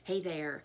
Hey there.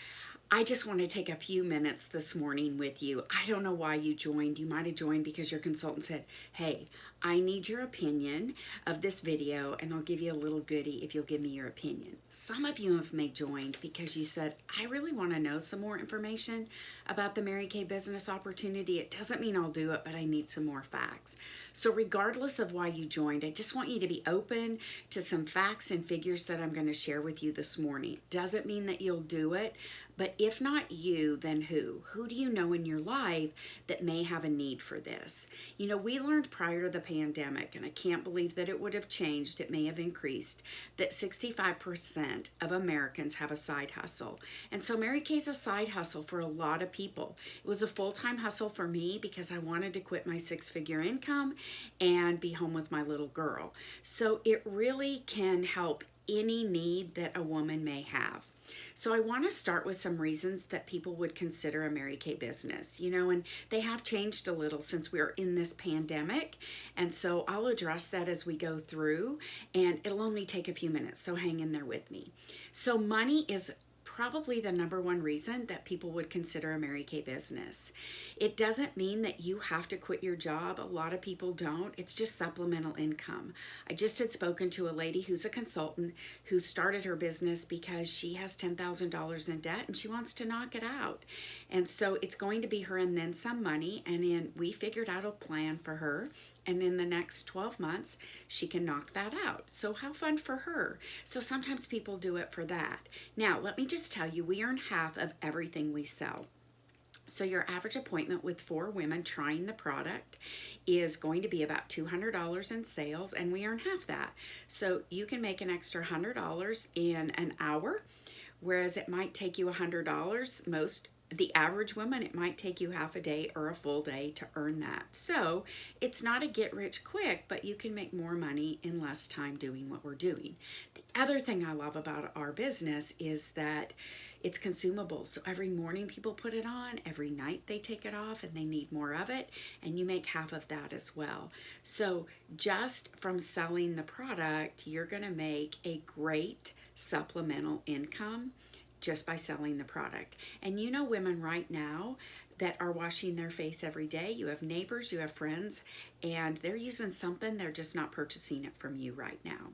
I just want to take a few minutes this morning with you. I don't know why you joined. You might have joined because your consultant said, hey, I need your opinion of this video and I'll give you a little goodie if you'll give me your opinion. Some of you may have joined because you said, I really want to know some more information about the Mary Kay business opportunity. It doesn't mean I'll do it, but I need some more facts. So regardless of why you joined, I just want you to be open to some facts and figures that I'm going to share with you this morning. Doesn't mean that you'll do it, but if not you, then who? Who do you know in your life that may have a need for this? You know, we learned prior to the pandemic, and I can't believe that it would have changed, it may have increased, that 65% of Americans have a side hustle. And so Mary Kay's a side hustle for a lot of people. It was a full-time hustle for me because I wanted to quit my six-figure income and be home with my little girl. So it really can help any need that a woman may have. So I want to start with some reasons that people would consider a Mary Kay business, and they have changed a little since we're in this pandemic. And so I'll address that as we go through, and it'll only take a few minutes, so hang in there with me. So money is probably the number one reason that people would consider a Mary Kay business. It doesn't mean that you have to quit your job. A lot of people don't. It's just supplemental income. I just had spoken to a lady who's a consultant who started her business because she has $10,000 in debt and she wants to knock it out. And so it's going to be her and then some money. And then we figured out a plan for her. And in the next 12 months, she can knock that out. So how fun for her. So sometimes people do it for that. Now, let me just tell you, we earn half of everything we sell. So your average appointment with 4 women trying the product is going to be about $200 in sales, and we earn half that. So you can make an extra $100 in an hour, whereas it might take you $100 the average woman, it might take you half a day or a full day to earn that. So it's not a get rich quick, but you can make more money in less time doing what we're doing. The other thing I love about our business is that it's consumable. So every morning people put it on, every night they take it off, and they need more of it, and you make half of that as well. So just from selling the product, you're gonna make a great supplemental income just by selling the product. And you know women right now that are washing their face every day. You have neighbors, you have friends, and they're using something, they're just not purchasing it from you right now.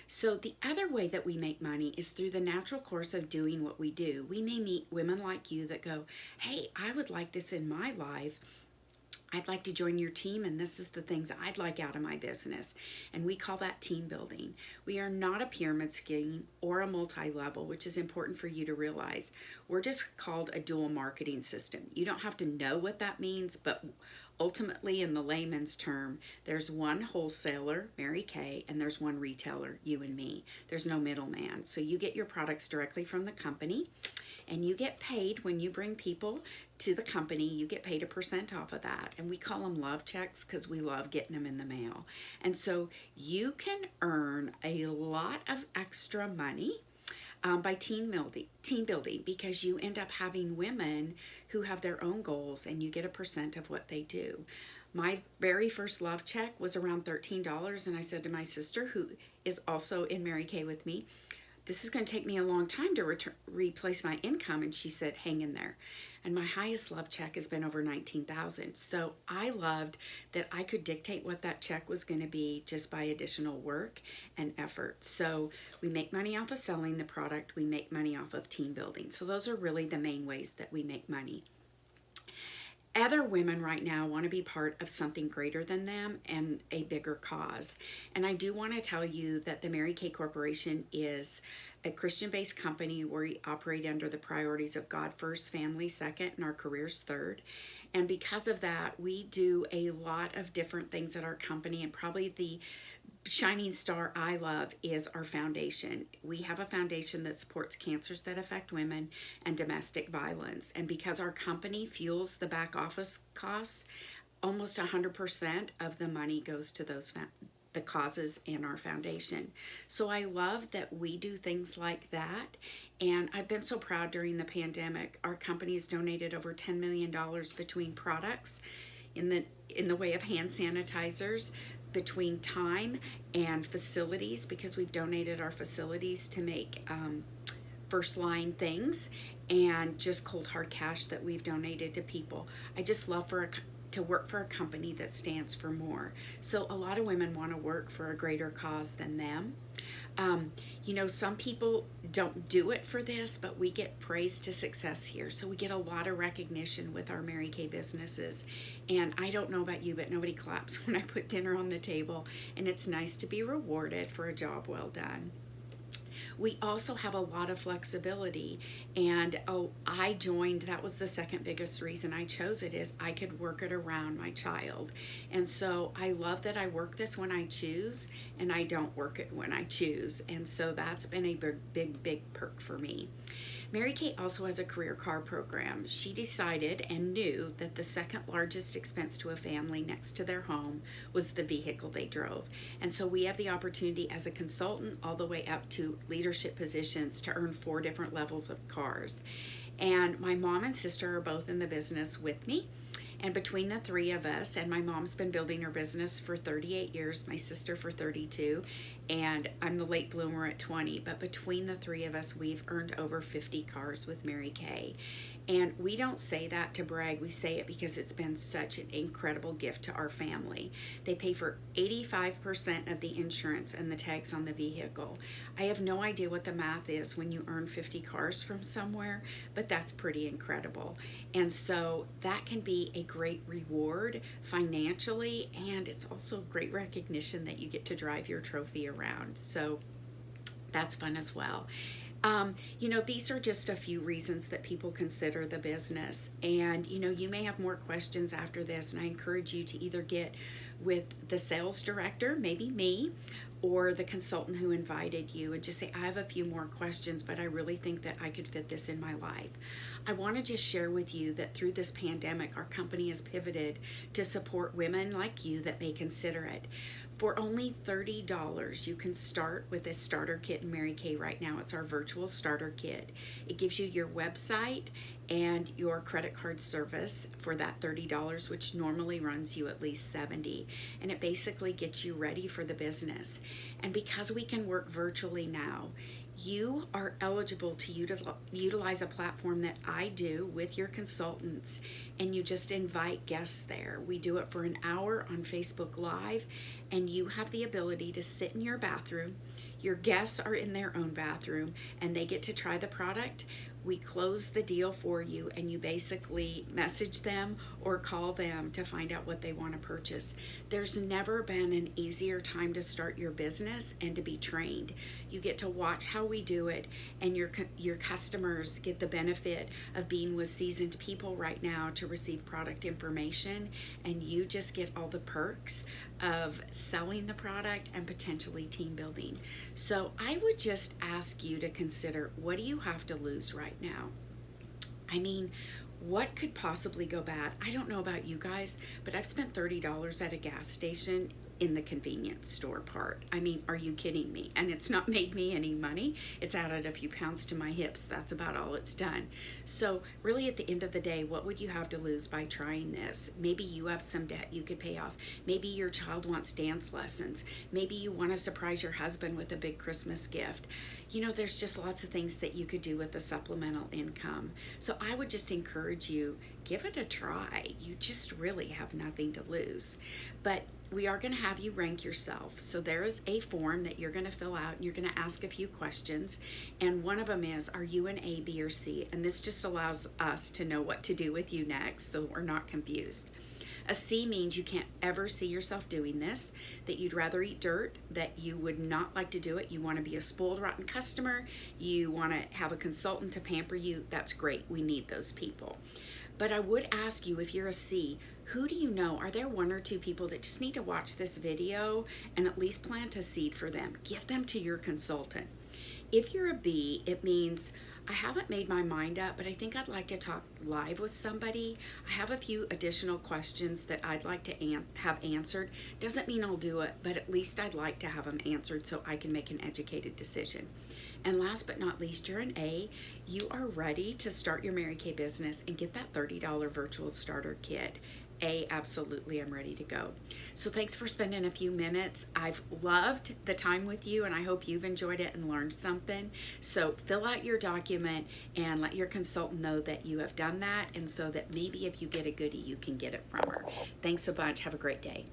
So the other way that we make money is through the natural course of doing what we do. We may meet women like you that go, hey, I would like this in my life. I'd like to join your team, and this is the things I'd like out of my business. And we call that team building. We are not a pyramid scheme or a multi-level, which is important for you to realize. We're just called a dual marketing system. You don't have to know what that means, but ultimately in the layman's term, there's one wholesaler, Mary Kay, and there's one retailer, you and me. There's no middleman. So you get your products directly from the company, and you get paid when you bring people to the company. You get paid a % off of that, and we call them love checks because we love getting them in the mail. And so you can earn a lot of extra money by team building because you end up having women who have their own goals, and you get a % of what they do. My very first love check was around $13, and I said to my sister, who is also in Mary Kay with me, this is going to take me a long time to replace my income. And she said, hang in there. And my highest love check has been over $19,000. So I loved that I could dictate what that check was going to be just by additional work and effort. So we make money off of selling the product. We make money off of team building. So those are really the main ways that we make money. Other women right now want to be part of something greater than them and a bigger cause. And I do want to tell you that the Mary Kay Corporation is a Christian-based company where we operate under the priorities of God first, family second, and our careers third. And because of that, we do a lot of different things at our company, and probably the shining star I love is our foundation. We have a foundation that supports cancers that affect women and domestic violence. And because our company fuels the back office costs, almost 100% of the money goes to the causes in our foundation. So I love that we do things like that. And I've been so proud during the pandemic. Our company has donated over $10 million between products in the way of hand sanitizers, between time and facilities, because we've donated our facilities to make first line things and just cold hard cash that we've donated to people. I just love to work for a company that stands for more. So a lot of women want to work for a greater cause than them. Some people don't do it for this, but we get praise to success here. So we get a lot of recognition with our Mary Kay businesses. And I don't know about you, but nobody claps when I put dinner on the table. And it's nice to be rewarded for a job well done. We also have a lot of flexibility, and I joined, that was the second biggest reason I chose it, is I could work it around my child. And so I love that I work this when I choose and I don't work it when I choose. And so that's been a big perk for me. Mary Kay also has a career car program. She decided and knew that the second largest expense to a family next to their home was the vehicle they drove. And so we have the opportunity as a consultant all the way up to leadership positions to earn 4 different levels of cars. And my mom and sister are both in the business with me. And between the 3 of us, and my mom's been building her business for 38 years, my sister for 32, and I'm the late bloomer at 20, but between the 3 of us, we've earned over 50 cars with Mary Kay. And we don't say that to brag, we say it because it's been such an incredible gift to our family. They pay for 85% of the insurance and the tags on the vehicle. I have no idea what the math is when you earn 50 cars from somewhere, but that's pretty incredible. And so that can be a great reward financially, and it's also great recognition that you get to drive your trophy around. So that's fun as well. These are just a few reasons that people consider the business. And, you may have more questions after this, and I encourage you to either get with the sales director, maybe me, or the consultant who invited you, and just say, I have a few more questions, but I really think that I could fit this in my life. I want to just share with you that through this pandemic, our company has pivoted to support women like you that may consider it. For only $30, you can start with this starter kit in Mary Kay right now. It's our virtual starter kit. It gives you your website and your credit card service for that $30, which normally runs you at least $70. And it basically gets you ready for the business. And because we can work virtually now, you are eligible to utilize a platform that I do with your consultants, and you just invite guests there. We do it for an hour on Facebook Live, and you have the ability to sit in your bathroom. Your guests are in their own bathroom, and they get to try the product. We close the deal for you, and you basically message them or call them to find out what they want to purchase. There's never been an easier time to start your business and to be trained. You get to watch how we do it, and your customers get the benefit of being with seasoned people right now to receive product information, and you just get all the perks of selling the product and potentially team building. So I would just ask you to consider, what do you have to lose right now? I mean, what could possibly go bad? I don't know about you guys, but I've spent $30 at a gas station in the convenience store part. I mean, are you kidding me? And it's not made me any money. It's added a few pounds to my hips. That's about all it's done. So really at the end of the day, what would you have to lose by trying this? Maybe you have some debt you could pay off. Maybe your child wants dance lessons. Maybe you want to surprise your husband with a big Christmas gift. There's just lots of things that you could do with the supplemental income. So I would just encourage you, give it a try. You just really have nothing to lose. But we are going to have you rank yourself. So there is a form that you're going to fill out, and you're going to ask a few questions. And one of them is, are you an A, B, or C? And this just allows us to know what to do with you next, so we're not confused. A C means you can't ever see yourself doing this, that you'd rather eat dirt, that you would not like to do it. You want to be a spoiled, rotten customer. You want to have a consultant to pamper you. That's great. We need those people. But I would ask you, if you're a C, who do you know? Are there 1 or 2 people that just need to watch this video and at least plant a seed for them? Give them to your consultant. If you're a B, it means, I haven't made my mind up, but I think I'd like to talk live with somebody. I have a few additional questions that I'd like to have answered. Doesn't mean I'll do it, but at least I'd like to have them answered so I can make an educated decision. And last but not least, you're an A. You are ready to start your Mary Kay business and get that $30 virtual starter kit. Absolutely, I'm ready to go. So thanks for spending a few minutes. I've loved the time with you, and I hope you've enjoyed it and learned something. So fill out your document and let your consultant know that you have done that, and so that maybe if you get a goodie, you can get it from her. Thanks a bunch. Have a great day.